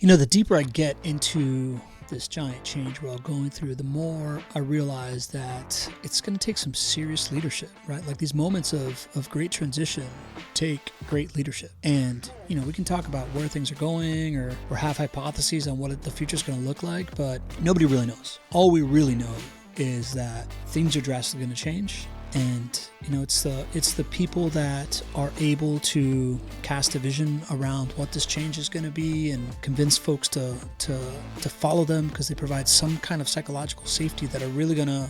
You know, the deeper I get into this giant change we're all going through, the more I realize that it's going to take some serious leadership, right? Like these moments of great transition take great leadership. And, you know, we can talk about where things are going or have hypotheses on what the future is going to look like, but nobody really knows. All we really know is that things are drastically going to change. And, you know, it's the people that are able to cast a vision around what this change is going to be and convince folks to follow them because they provide some kind of psychological safety that are really gonna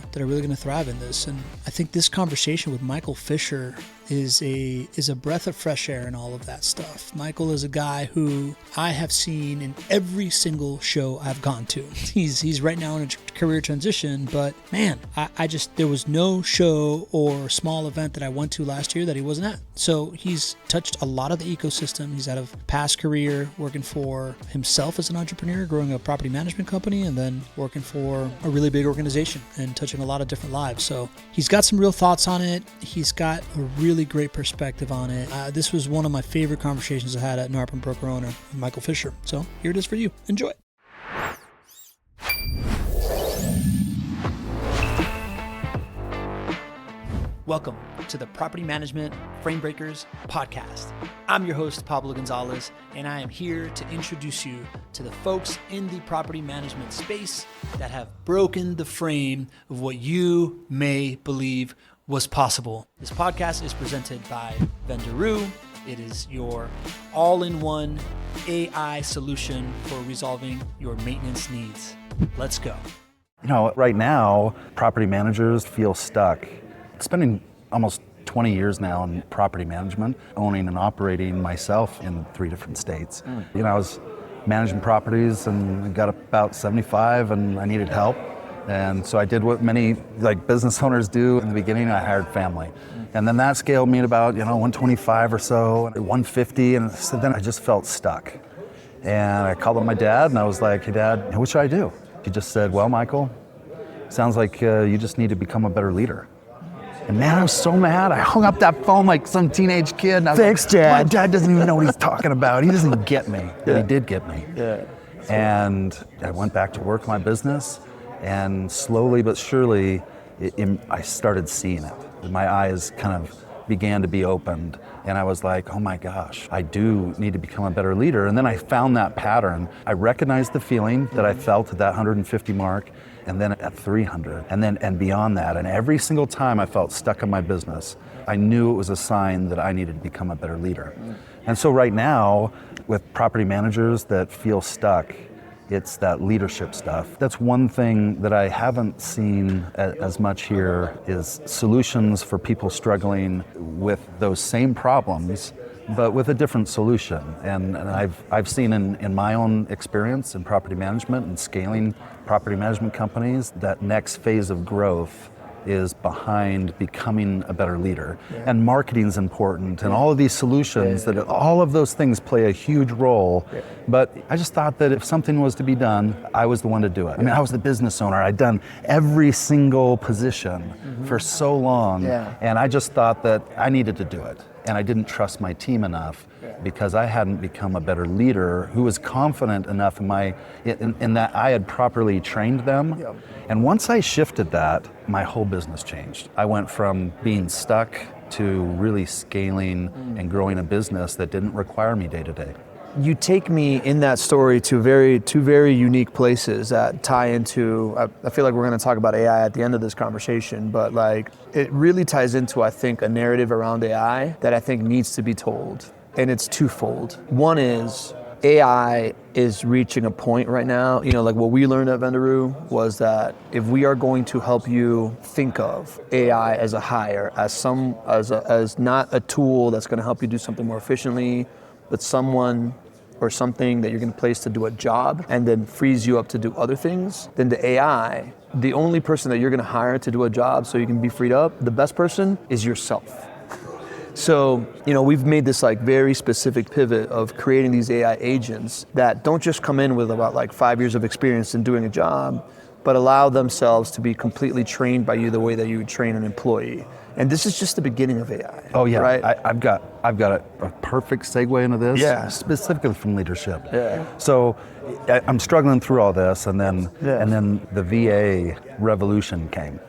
thrive in this. And I think this conversation with Michael Fisher is a breath of fresh air in all of that stuff. Michael is a guy who I have seen in every single show I've gone to. He's right now in a career transition, but man, I just, there was no show or small event that I went to last year that he wasn't at. So he's touched a lot of the ecosystem. He's had a past career working for himself as an entrepreneur, growing a property management company, and then working for a really big organization and touching a lot of different lives. So he's got some real thoughts on it. He's got a really great perspective on it. This was one of my favorite conversations I had at NARP and Broker Owner, Michael Fisher. So here it is for you. Enjoy. Welcome to the Property Management Frame Breakers podcast. I'm your host, Pablo Gonzalez, and I am here to introduce you to the folks in the property management space that have broken the frame of what you may believe was possible. This podcast is presented by Vendoroo. It is your all-in-one AI solution for resolving your maintenance needs. Let's go. You know, right now, property managers feel stuck. Spending almost 20 years now in property management, owning and operating myself in 3 different states. You know, I was managing properties and got about 75 and I needed help. And so I did what many business owners do in the beginning. I hired family. And then that scaled me to about, 125 or so, 150. And so then I just felt stuck. And I called up my dad and I was like, hey Dad, what should I do? He just said, well, Michael, sounds like you just need to become a better leader. And man, I was so mad. I hung up that phone like some teenage kid. And I was Thanks, like, Dad. My dad doesn't even know what he's talking about. He doesn't get me. But he did get me. Yeah. And I went back to work my business. And slowly but surely, I started seeing it. My eyes kind of began to be opened. And I was like, oh my gosh, I do need to become a better leader. And then I found that pattern. I recognized the feeling that I felt at that 150 mark, and then at 300, and beyond that. And every single time I felt stuck in my business, I knew it was a sign that I needed to become a better leader. And so right now, with property managers that feel stuck, it's that leadership stuff. That's one thing that I haven't seen as much here is solutions for people struggling with those same problems, but with a different solution. And I've seen in my own experience in property management and scaling property management companies, that next phase of growth is behind becoming a better leader. Yeah. And marketing's important, and all of these solutions, that all of those things play a huge role. Yeah. But I just thought that if something was to be done, I was the one to do it. I mean, I was the business owner. I'd done every single position for so long, and I just thought that I needed to do it. And I didn't trust my team enough because I hadn't become a better leader who was confident enough in that I had properly trained them. Yep. And once I shifted that, my whole business changed. I went from being stuck to really scaling and growing a business that didn't require me day to day. You take me in that story to two very unique places that tie into, I feel like we're going to talk about AI at the end of this conversation, but it really ties into, I think, a narrative around AI that I think needs to be told. And it's twofold. One is AI is reaching a point right now, what we learned at Vendoroo was that if we are going to help you think of AI as a hire, as not a tool that's going to help you do something more efficiently, but someone or something that you're going to place to do a job and then frees you up to do other things, then the AI, the only person that you're going to hire to do a job so you can be freed up, the best person is yourself. So, we've made this very specific pivot of creating these AI agents that don't just come in with about 5 years of experience in doing a job, but allow themselves to be completely trained by you the way that you would train an employee. And this is just the beginning of AI. Oh yeah, right? I've got a perfect segue into this, specifically from leadership. Yeah. So I'm struggling through all this, and then the VA revolution came,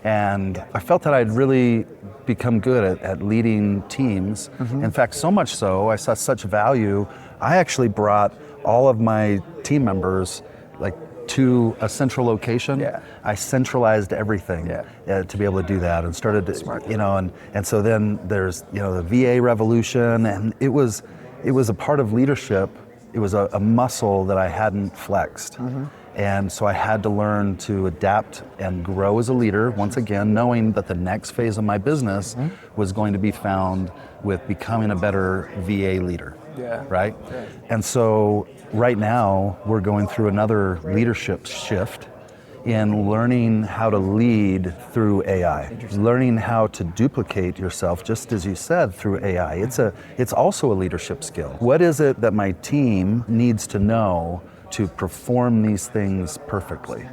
and I felt that I'd really become good at leading teams. In fact, so much so, I saw such value. I actually brought all of my team members like to a central location. I centralized everything to be able to do that, and started to, and so then there's the VA revolution, and it was a part of leadership. It was a muscle that I hadn't flexed. And so I had to learn to adapt and grow as a leader, once again, knowing that the next phase of my business was going to be found with becoming a better VA leader, right? And so right now, we're going through another leadership shift in learning how to lead through AI, learning how to duplicate yourself, just as you said, through AI. It's also a leadership skill. What is it that my team needs to know to perform these things perfectly?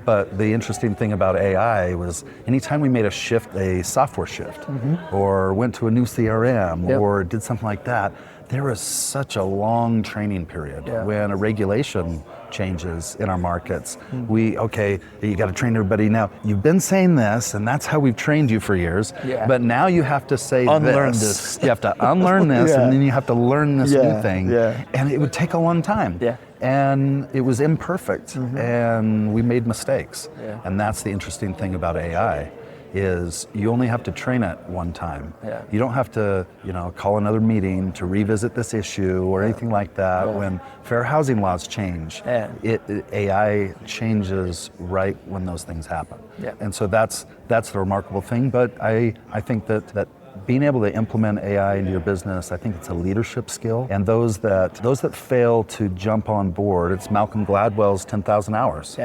But the interesting thing about AI was anytime we made a software shift, or went to a new CRM, or did something like that, there was such a long training period. When a regulation changes in our markets, you got to train everybody. Now, you've been saying this, and that's how we've trained you for years, but now you have to say unlearn this. You have to unlearn this, and then you have to learn this new thing, and it would take a long time. And it was imperfect, and we made mistakes. And that's the interesting thing about AI, is you only have to train it one time. You don't have to, call another meeting to revisit this issue or anything like that. When fair housing laws change, AI changes right when those things happen. And so that's the remarkable thing. But I think that being able to implement AI into your business, I think it's a leadership skill. And those that fail to jump on board, it's Malcolm Gladwell's 10,000 hours.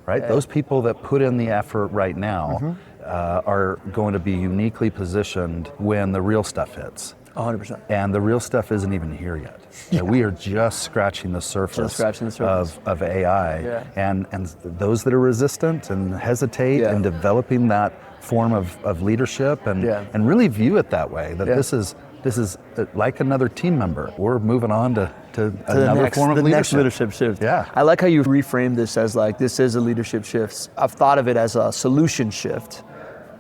Right? Those people that put in the effort right now are going to be uniquely positioned when the real stuff hits. 100%. And the real stuff isn't even here yet. We are just scratching the surface, of AI. And those that are resistant and hesitate in developing that form of leadership and really view it that way, that this is like another team member. We're moving on to another form of leadership. Next leadership shift. I like how you reframe this as like, this is a leadership shift. I've thought of it as a solution shift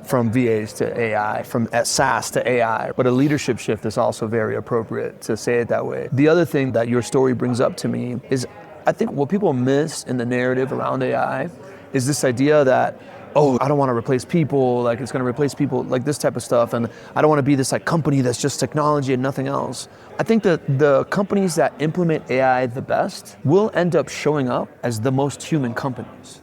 from VAs to AI, from SaaS to AI. But a leadership shift is also very appropriate to say it that way. The other thing that your story brings up to me is, I think what people miss in the narrative around AI is this idea that, I don't want to replace people, like it's going to replace people, like this type of stuff, and I don't want to be this like company that's just technology and nothing else. I think that the companies that implement AI the best will end up showing up as the most human companies.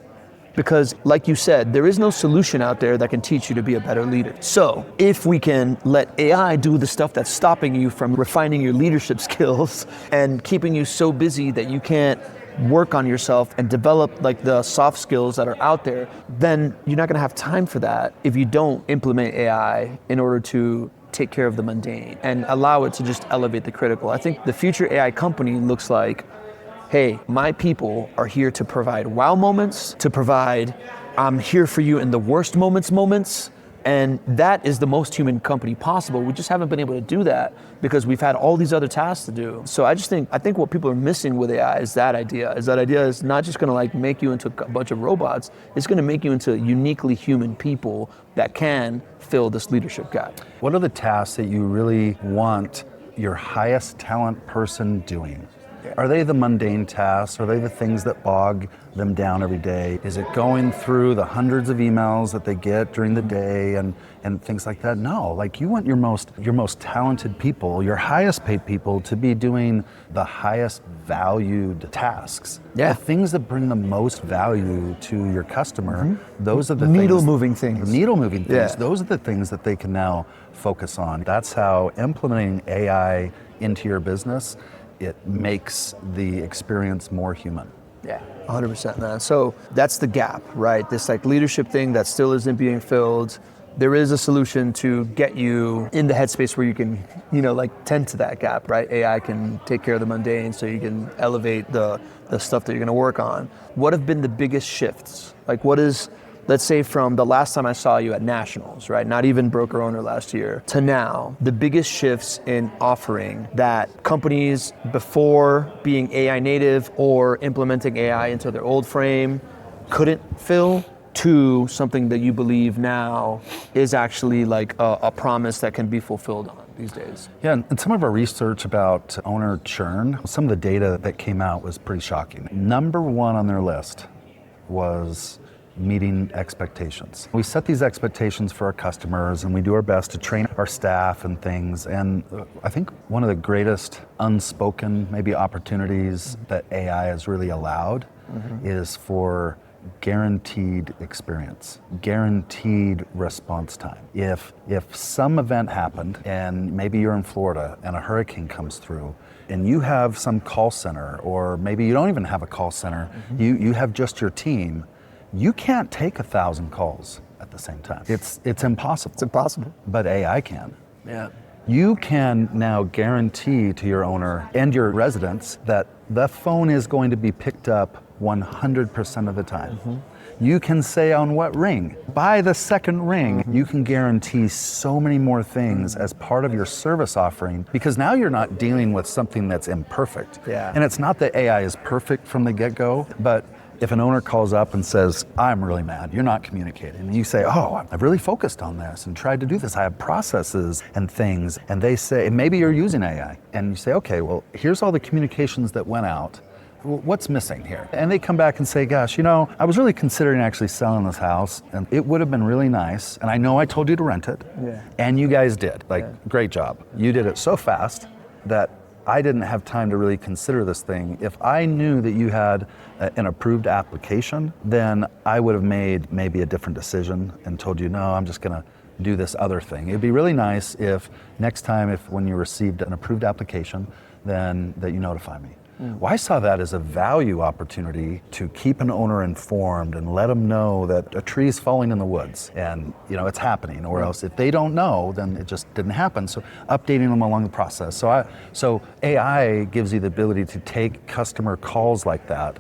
Because like you said, there is no solution out there that can teach you to be a better leader. So if we can let AI do the stuff that's stopping you from refining your leadership skills and keeping you so busy that you can't work on yourself and develop like the soft skills that are out there, then you're not gonna have time for that if you don't implement AI in order to take care of the mundane and allow it to just elevate the critical. I think the future AI company looks like, hey, my people are here to provide wow moments, to provide I'm here for you in the worst moments, and that is the most human company possible. We just haven't been able to do that because we've had all these other tasks to do. So I think what people are missing with AI is that idea is not just gonna like make you into a bunch of robots, it's gonna make you into uniquely human people that can fill this leadership gap. What are the tasks that you really want your highest talent person doing? Are they the mundane tasks? Are they the things that bog them down every day? Is it going through the hundreds of emails that they get during the day and things like that? No, like you want your most talented people, your highest paid people to be doing the highest valued tasks. The things that bring the most value to your customer, those are the needle moving things. Those are the things that they can now focus on. That's how implementing AI into your business, it makes the experience more human. 100%, man. So that's the gap, right? This like leadership thing that still isn't being filled. There is a solution to get you in the headspace where you can, like tend to that gap, right? AI can take care of the mundane so you can elevate the stuff that you're gonna work on. What have been the biggest shifts? Like what is let's say from the last time I saw you at Nationals, right? Not even broker owner last year to now, the biggest shifts in offering that companies before being AI native or implementing AI into their old frame couldn't fill, to something that you believe now is actually like a promise that can be fulfilled on these days. Yeah, and some of our research about owner churn, some of the data that came out was pretty shocking. Number one on their list was meeting expectations. We set these expectations for our customers and we do our best to train our staff and things. And I think one of the greatest unspoken maybe opportunities that AI has really allowed is for guaranteed experience, guaranteed response time. If some event happened and maybe you're in Florida and a hurricane comes through and you have some call center, or maybe you don't even have a call center, you have just your team, you can't take 1,000 calls at the same time. It's impossible. It's impossible. But AI can. Yeah. You can now guarantee to your owner and your residents that the phone is going to be picked up 100% of the time. You can say on what ring. By the second ring, you can guarantee so many more things as part of your service offering, because now you're not dealing with something that's imperfect. Yeah. And it's not that AI is perfect from the get-go, but if an owner calls up and says, I'm really mad, you're not communicating, and you say, oh, I've really focused on this and tried to do this, I have processes and things, and they say, and maybe you're using AI, and you say, okay, well, here's all the communications that went out, what's missing here? And they come back and say, gosh, I was really considering actually selling this house, and it would have been really nice, and I know I told you to rent it, and you guys did, great job. You did it so fast that I didn't have time to really consider this thing. If I knew that you had an approved application, then I would have made maybe a different decision and told you, no, I'm just gonna do this other thing. It'd be really nice if next time, when you received an approved application, then that you notify me. Well, I saw that as a value opportunity to keep an owner informed and let them know that a tree is falling in the woods and it's happening, or else if they don't know, then it just didn't happen. So updating them along the process. So AI gives you the ability to take customer calls like that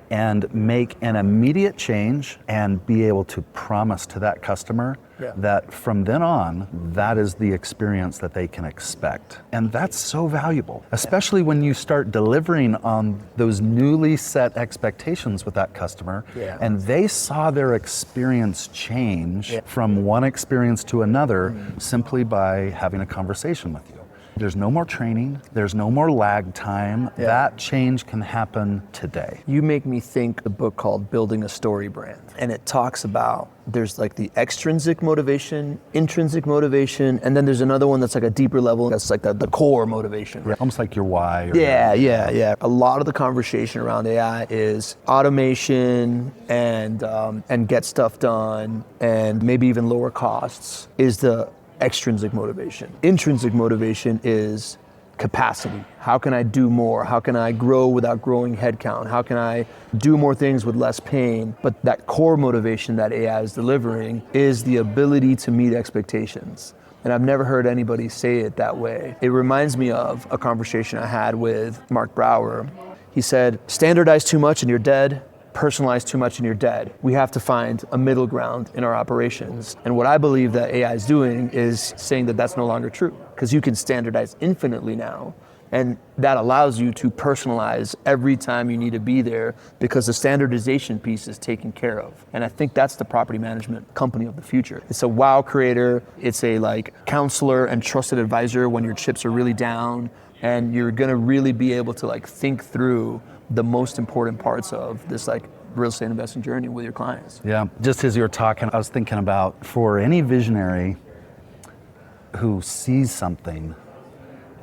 and make an immediate change and be able to promise to that customer that from then on, that is the experience that they can expect. And that's so valuable, especially when you start delivering on those newly set expectations with that customer, and they saw their experience change from one experience to another simply by having a conversation with you. There's no more training, there's no more lag time. That change can happen today. You make me think the book called Building a Story Brand. And it talks about there's like the extrinsic motivation, intrinsic motivation, and then there's another one that's like a deeper level, that's like the core motivation. Almost like your why. Yeah. A lot of the conversation around AI is automation and get stuff done and maybe even lower costs is the extrinsic motivation. Intrinsic motivation is capacity. How can I do more? How can I grow without growing headcount? How can I do more things with less pain? But that core motivation that AI is delivering is the ability to meet expectations. And I've never heard anybody say it that way. It reminds me of a conversation I had with Mark Brower. He said, standardize too much and you're dead. Personalize too much and you're dead. We have to find a middle ground in our operations. And what I believe that AI is doing is saying that that's no longer true, because you can standardize infinitely now. And that allows you to personalize every time you need to be there, because the standardization piece is taken care of. And I think that's the property management company of the future. It's a wow creator. It's a counselor and trusted advisor when your chips are really down, and you're gonna really be able to think through the most important parts of this real estate investing journey with your clients. Yeah, just as you were talking, I was thinking about, for any visionary who sees something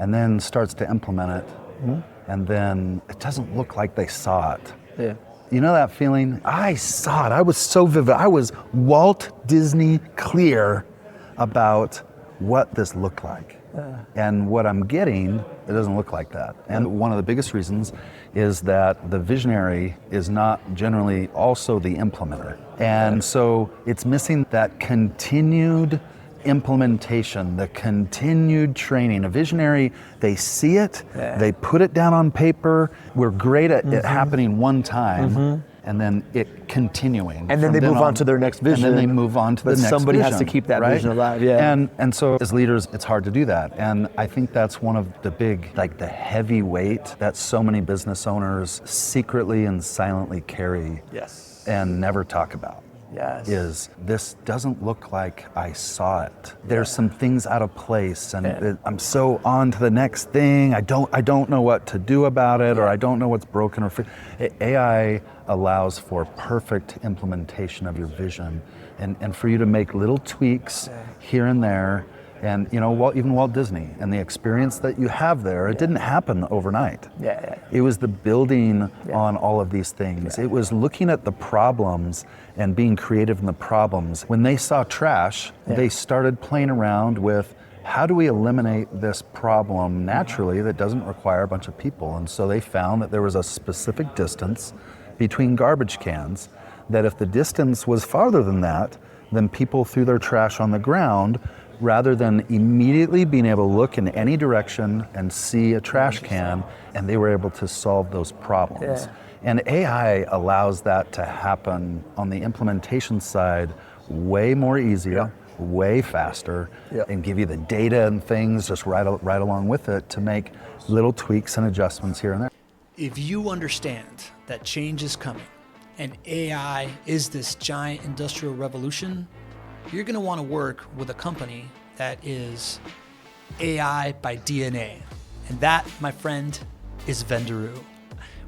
and then starts to implement it, and then it doesn't look like they saw it. Yeah. You know that feeling? I saw it, I was so vivid. I was Walt Disney clear about what this looked like. And what I'm getting, it doesn't look like that. And one of the biggest reasons is that the visionary is not generally also the implementer. And so it's missing that continued implementation, the continued training. A visionary, they see it, they put it down on paper. We're great at it happening one time, and then it continuing. And then they move on to their next vision. And then they move on to the next vision. But somebody has to keep that vision alive, And so as leaders, it's hard to do that. And I think that's one of the big, like the heavy weight that so many business owners secretly and silently carry and never talk about. Is this doesn't look like I saw it. There's some things out of place, and I'm so on to the next thing. I don't know what to do about it, or I don't know what's broken. Or AI allows for perfect implementation of your vision, and for you to make little tweaks here and there. And even Walt Disney and the experience that you have there, it didn't happen overnight. It was the building on all of these things. It was looking at the problems and being creative in the problems. When they saw trash, they started playing around with, how do we eliminate this problem naturally that doesn't require a bunch of people? And so they found that there was a specific distance between garbage cans, that if the distance was farther than that, then people threw their trash on the ground, rather than immediately being able to look in any direction and see a trash can, and they were able to solve those problems. And AI allows that to happen on the implementation side way more easier, way faster, and give you the data and things just right along with it to make little tweaks and adjustments here and there. If you understand that change is coming and AI is this giant industrial revolution, you're going to want to work with a company that is AI by DNA. And that, my friend, is Vendoroo.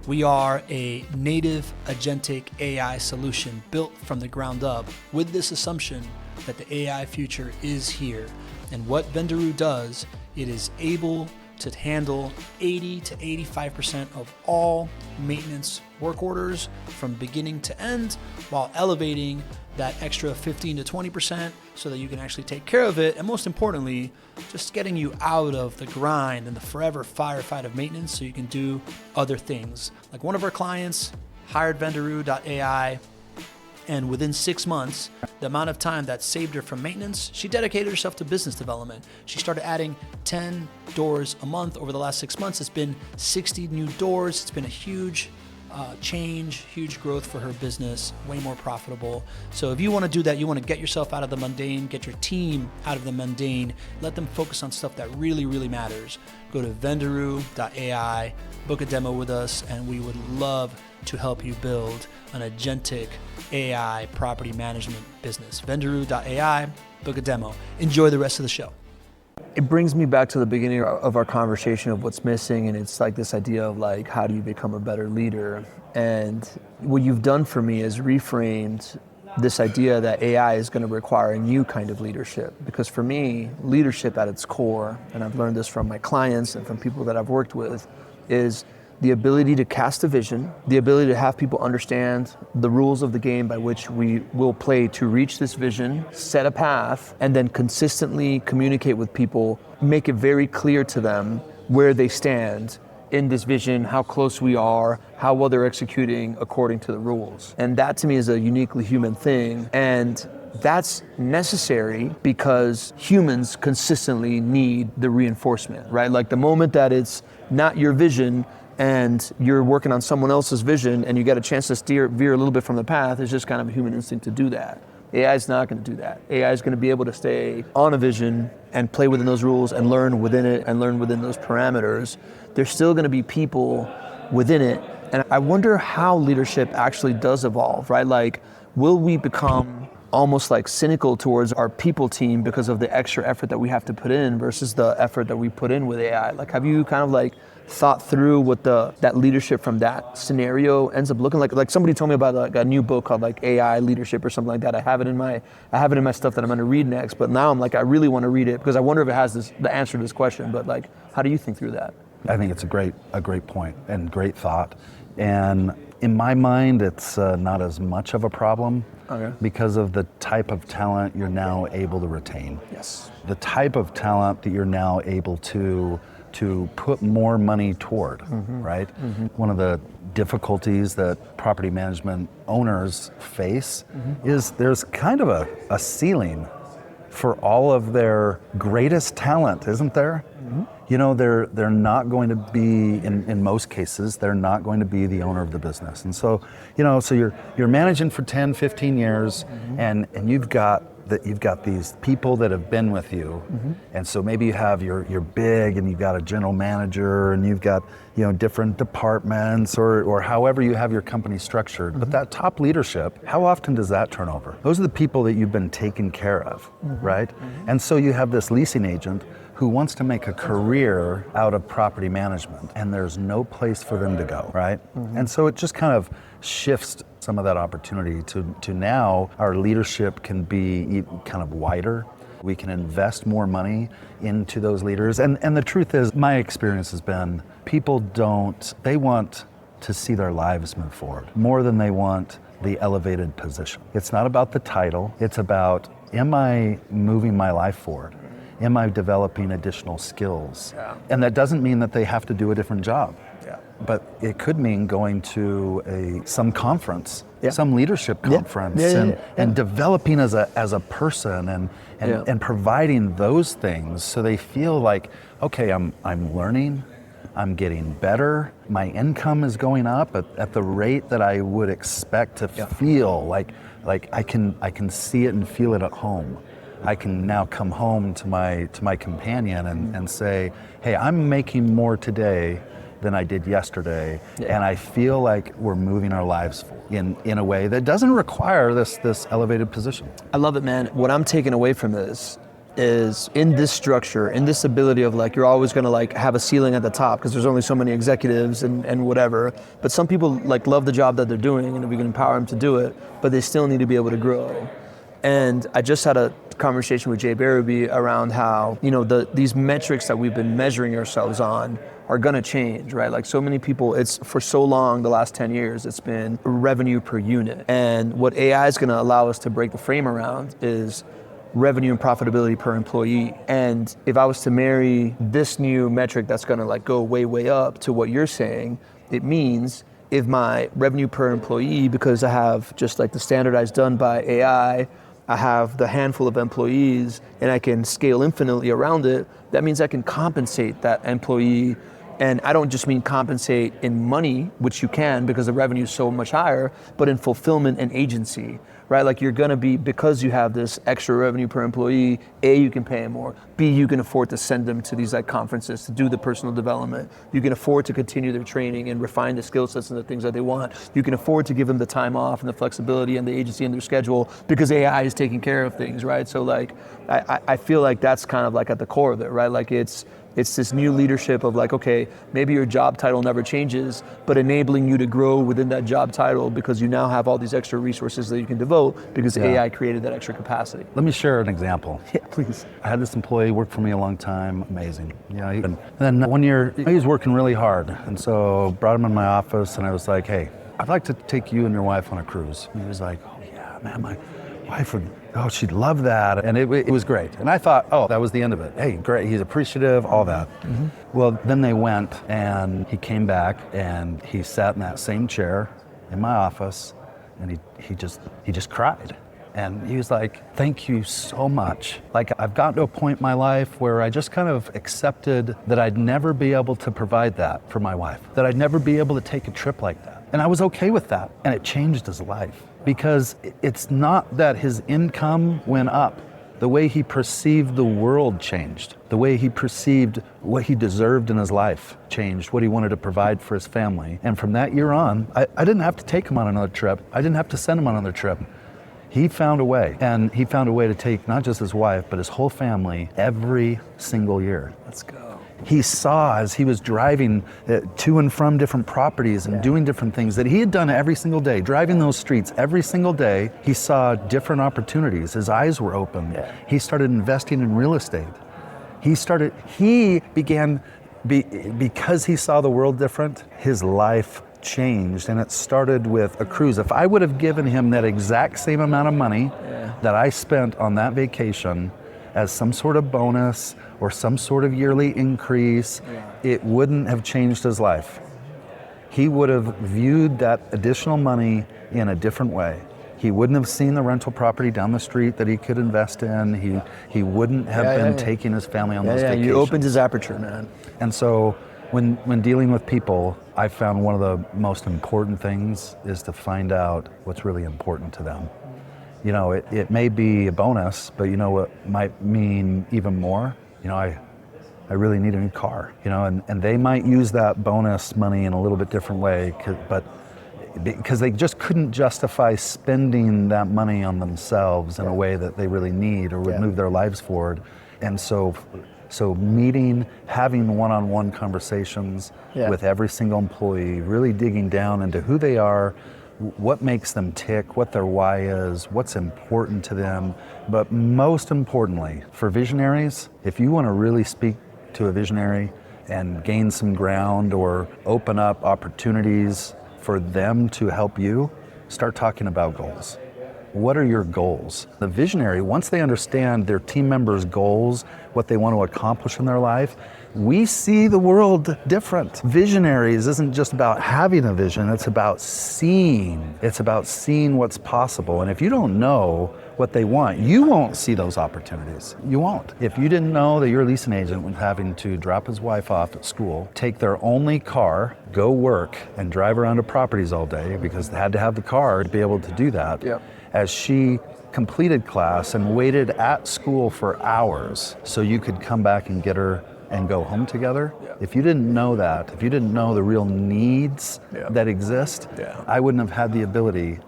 We are a native agentic AI solution built from the ground up with this assumption that the AI future is here. And what Vendoroo does, it is able to handle 80 to 85% of all maintenance work orders from beginning to end, while elevating that extra 15 to 20% so that you can actually take care of it. And most importantly, just getting you out of the grind and the forever firefight of maintenance so you can do other things. Like one of our clients hired Vendoroo.ai, and within 6 months, the amount of time that saved her from maintenance, she dedicated herself to business development. She started adding 10 doors a month over the last 6 months. It's been 60 new doors. It's been a huge change, huge growth for her business, way more profitable. So if you want to do that, you want to get yourself out of the mundane, get your team out of the mundane, let them focus on stuff that really, really matters. Go to Vendoroo.ai, book a demo with us, and we would love to help you build an agentic AI property management business. Vendoroo.ai, book a demo. Enjoy the rest of the show. It brings me back to the beginning of our conversation of what's missing, and it's like this idea of like, how do you become a better leader? And what you've done for me is reframed this idea that AI is going to require a new kind of leadership. Because for me, leadership at its core, and I've learned this from my clients and from people that I've worked with, is the ability to cast a vision, the ability to have people understand the rules of the game by which we will play to reach this vision, set a path, and then consistently communicate with people, make it very clear to them where they stand in this vision, how close we are, how well they're executing according to the rules. And that to me is a uniquely human thing. And that's necessary because humans consistently need the reinforcement, right? Like the moment that it's not your vision and you're working on someone else's vision and you get a chance to veer a little bit from the path, it's just kind of a human instinct to do that. AI is not going to do that. AI is going to be able to stay on a vision and play within those rules and learn within it and learn within those parameters. There's still going to be people within it. And I wonder how leadership actually does evolve, right? Like, will we become almost like cynical towards our people team because of the extra effort that we have to put in versus the effort that we put in with AI? Like, have you kind of like thought through what that leadership from that scenario ends up looking like? Like somebody told me about like a new book called like AI Leadership or something like that. I have it in my stuff that I'm going to read next. But now I'm like, I really want to read it because I wonder if it has the answer to this question. But like, how do you think through that? I think it's a great point and great thought. And in my mind, it's not as much of a problem because of the type of talent you're now able to retain. Yes. The type of talent that you're now able to put more money toward, right? One of the difficulties that property management owners face is there's kind of a ceiling for all of their greatest talent, isn't there? You know, they're not going to be, in most cases, they're not going to be the owner of the business. And so, you know, so you're managing for 10, 15 years, and you've got these people that have been with you. And so maybe you have you're big, and you've got a general manager, and you've got, you know, different departments, or however you have your company structured. But that top leadership, how often does that turn over? Those are the people that you've been taking care of, right? And so you have this leasing agent who wants to make a career out of property management, and there's no place for them to go, right? And so it just kind of shifts some of that opportunity to now our leadership can be kind of wider. We can invest more money into those leaders. And the truth is, my experience has been, people they want to see their lives move forward more than they want the elevated position. It's not about the title, it's about, am I moving my life forward? Am I developing additional skills? And that doesn't mean that they have to do a different job. But it could mean going to some conference, some leadership conference, and developing as a person, and providing those things so they feel like, okay, I'm learning, I'm getting better, my income is going up at the rate that I would expect to feel like I can see it and feel it at home. I can now come home to my companion and say, hey, I'm making more today than I did yesterday, and I feel like we're moving our lives in a way that doesn't require this elevated position. I love it, man. What I'm taking away from this is, in this structure, in this ability of like, you're always gonna like have a ceiling at the top because there's only so many executives and whatever, but some people like love the job that they're doing, and we can empower them to do it, but they still need to be able to grow. And I just had a conversation with Jay Barabee around how, you know, these metrics that we've been measuring ourselves on are gonna change, right? Like, so many people, it's for so long, the last 10 years, it's been revenue per unit. And what AI is gonna allow us to break the frame around is revenue and profitability per employee. And if I was to marry this new metric that's gonna like go way, way up to what you're saying, it means if my revenue per employee, because I have just like the standardized done by AI, I have the handful of employees and I can scale infinitely around it, that means I can compensate that employee. And I don't just mean compensate in money, which you can because the revenue is so much higher, but in fulfillment and agency, right? Like, you're gonna be, because you have this extra revenue per employee, A, you can pay them more, B, you can afford to send them to these like conferences to do the personal development. You can afford to continue their training and refine the skill sets and the things that they want. You can afford to give them the time off and the flexibility and the agency in their schedule because AI is taking care of things, right? So like, I feel like that's kind of like at the core of it, right? Like, it's this new leadership of like, okay, maybe your job title never changes, but enabling you to grow within that job title because you now have all these extra resources that you can devote because AI created that extra capacity. Let me share an example. Yeah, please. I had this employee work for me a long time, amazing. You know, and then one year, he was working really hard, and so brought him in my office, and I was like, hey, I'd like to take you and your wife on a cruise. And he was like, oh yeah, man, my wife would, she'd love that. And it was great. And I thought, that was the end of it. Hey, great, he's appreciative, all that. Well, then they went, and he came back, and he sat in that same chair in my office, and he just cried. And he was like, thank you so much. Like, I've gotten to a point in my life where I just kind of accepted that I'd never be able to provide that for my wife, that I'd never be able to take a trip like that. And I was okay with that. And it changed his life, because it's not that his income went up. The way he perceived the world changed. The way he perceived what he deserved in his life changed, what he wanted to provide for his family. And from that year on, I didn't have to take him on another trip. I didn't have to send him on another trip. He found a way, and he found a way to take not just his wife, but his whole family every single year. Let's go. He saw, as he was driving to and from different properties and doing different things that he had done every single day, driving those streets every single day, he saw different opportunities. His eyes were open. He started investing in real estate. He began, because he saw the world different, his life changed, and it started with a cruise. If I would have given him that exact same amount of money that I spent on that vacation as some sort of bonus or some sort of yearly increase, it wouldn't have changed his life. He would have viewed that additional money in a different way. he wouldn't have seen the rental property down the street that he could invest in. He wouldn't have been taking his family on those vacations. You opened his aperture, man. And so when dealing with people, I found one of the most important things is to find out what's really important to them. You know, it may be a bonus, but you know what might mean even more? You know, I really need a new car, you know, and they might use that bonus money in a little bit different way, but because they just couldn't justify spending that money on themselves in a way that they really need or would move their lives forward. And so meeting, having one-on-one conversations with every single employee, really digging down into who they are, what makes them tick, what their why is, what's important to them. But most importantly, for visionaries, if you want to really speak to a visionary and gain some ground or open up opportunities for them to help you, start talking about goals. What are your goals? The visionary, once they understand their team members' goals, what they want to accomplish in their life, we see the world different. Visionaries isn't just about having a vision, it's about seeing. It's about seeing what's possible. And if you don't know what they want, you won't see those opportunities. You won't. If you didn't know that your leasing agent was having to drop his wife off at school, take their only car, go work, and drive around to properties all day because they had to have the car to be able to do that, as she completed class and waited at school for hours so you could come back and get her and go home together. If you didn't know that, if you didn't know the real needs that exist, I wouldn't have had the ability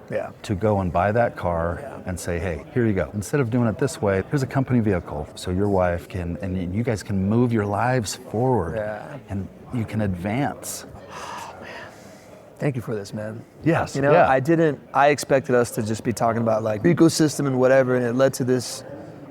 to go and buy that car and say, hey, here you go. Instead of doing it this way, here's a company vehicle so your wife can, and you guys can move your lives forward and you can advance. Thank you for this, man. Yes. You know, I expected us to just be talking about like ecosystem and whatever, and it led to this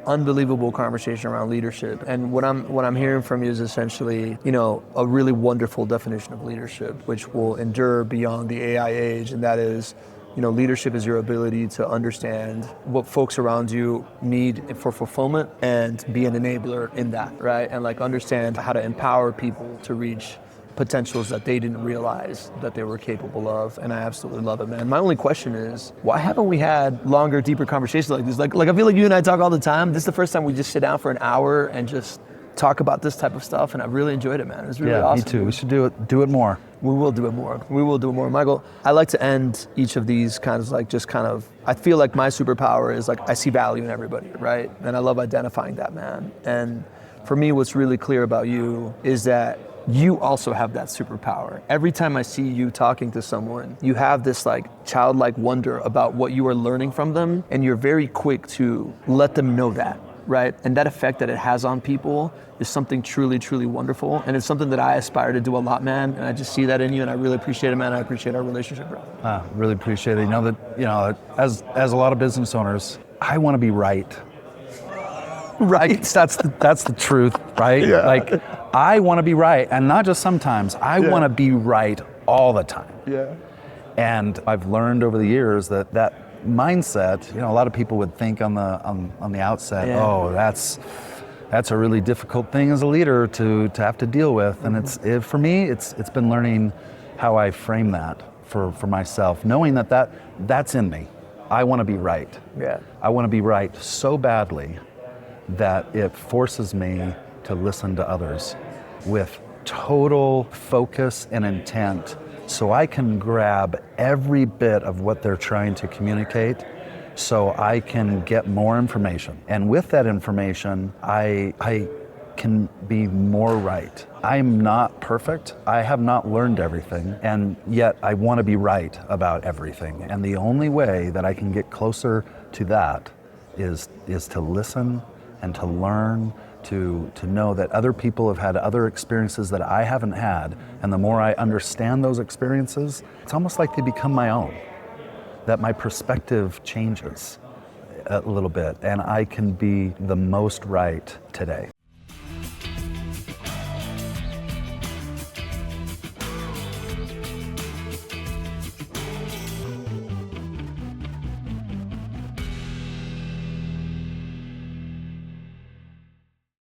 unbelievable conversation around leadership. And what I'm hearing from you is essentially, you know, a really wonderful definition of leadership, which will endure beyond the AI age, and that is, you know, leadership is your ability to understand what folks around you need for fulfillment and be an enabler in that, right? And like understand how to empower people to reach potentials that they didn't realize that they were capable of, and I absolutely love it, man. My only question is, why haven't we had longer, deeper conversations like this? Like I feel like you and I talk all the time. This is the first time we just sit down for an hour and just talk about this type of stuff, and I really enjoyed it, man. It was really awesome. Me too. We should do it more. We will do it more. We will do it more. Michael, I like to end each of these kinds of like just kind of, I feel like my superpower is like I see value in everybody, right? And I love identifying that, man. And for me, what's really clear about you is that you also have that superpower. Every time I see you talking to someone, you have this like childlike wonder about what you are learning from them, and you're very quick to let them know that, right? And that effect that it has on people is something truly, truly wonderful. And it's something that I aspire to do a lot, man. And I just see that in you, and I really appreciate it, man. I appreciate our relationship, bro. Really appreciate it. You know, as a lot of business owners, I want to be right. Right. That's the truth, right? Yeah. Like, I want to be right, and not just sometimes. I want to be right all the time. Yeah. And I've learned over the years that mindset, you know, a lot of people would think on the outset, oh, that's a really difficult thing as a leader to have to deal with. And for me, it's been learning how I frame that for myself, knowing that's in me. I want to be right. Yeah. I want to be right so badly that it forces me to listen to others with total focus and intent, so I can grab every bit of what they're trying to communicate, so I can get more information. And with that information, I can be more right. I'm not perfect. I have not learned everything, and yet I want to be right about everything. And the only way that I can get closer to that is to listen and to learn, to know that other people have had other experiences that I haven't had. And the more I understand those experiences, it's almost like they become my own, that my perspective changes a little bit, and I can be the most right today.